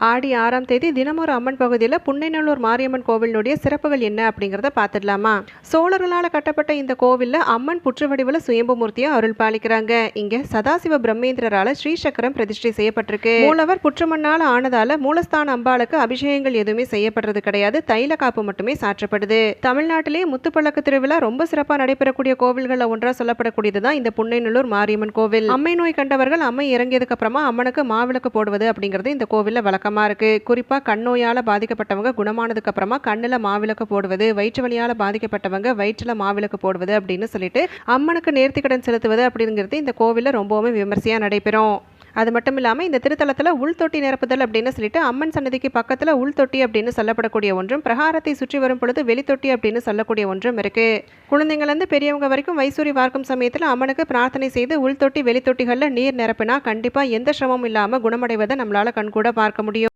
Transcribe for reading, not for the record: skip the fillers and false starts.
ஆடி 6ஆம் தேதி தினமொரு அம்மன் பகுதியில் புன்னைநல்லூர் மாரியம்மன் கோவிலினுடைய சிறப்புகள் என்ன அப்படிங்கிறத பார்த்துடலாமா. சோழர்களால் கட்டப்பட்ட இந்த கோவிலில் அம்மன் புற்று வடிவில் சுயம்பு மூர்த்தியை அருள் பாலிக்கிறாங்க. இங்கே சதாசிவ பிரம்மேந்திரரால் ஸ்ரீசக்கரம் பிரதிஷ்டை செய்யப்பட்டிருக்கு. மூலவர் புற்றுமண்ணால் ஆனதால மூலஸ்தான அம்பாளுக்கு அபிஷேகங்கள் எதுவுமே செய்யப்படுறது கிடையாது. தைல காப்பு மட்டுமே சாற்றப்படுது. தமிழ்நாட்டிலே முத்துப்பழக்கு திருவிழா ரொம்ப சிறப்பாக நடைபெறக்கூடிய கோவில்களில் ஒன்றாக சொல்லப்படக்கூடியது தான் இந்த புன்னைநல்லூர் மாரியம்மன் கோவில். அம்மை நோய் கண்டவர்கள் அம்மை இறங்கியதுக்கு அப்புறமா அம்மனுக்கு மாவிளக்கு போடுவது அப்படிங்கிறது இந்த கோவிலில் வழக்கம் இருக்கு. குறிப்பா கண் நோயால பாதிக்கப்பட்டவங்க குணமானதுக்கு அப்புறமா கண்ணுல மாவிளக்கு போடுவது, வயிற்று வலியால பாதிக்கப்பட்டவங்க வயிற்றுல மாவிளக்கு போடுவது அப்படின்னு சொல்லிட்டு அம்மனுக்கு நேர்த்திக்கடன் செலுத்துவது அப்படிங்கிறது இந்த கோவில்ல ரொம்பவுமே விமர்சையா நடைபெறும். அது மட்டும் இல்லாமல் இந்த திருத்தலத்தில் உள்தொட்டி நிரப்புதல் அப்படின்னு சொல்லிட்டு அம்மன் சன்னதிக்கு பக்கத்தில் உள்தொட்டி அப்படின்னு சொல்லப்படக்கூடிய ஒன்றும், பிரகாரத்தை சுற்றி வரும் பொழுது வெளித்தொட்டி அப்படின்னு சொல்லக்கூடிய ஒன்றும் இருக்கு. குழந்தைங்கள்லேருந்து பெரியவங்க வரைக்கும் வைசூரி வார்க்கும் சமயத்தில் அம்மனுக்கு பிரார்த்தனை செய்து உள்தொட்டி வெளித்தொட்டிகளில் நீர் நிரப்பினா கண்டிப்பாக எந்த சிரமமும் இல்லாமல் குணமடைவதை நம்மளால் கண்கூட பார்க்க முடியும்.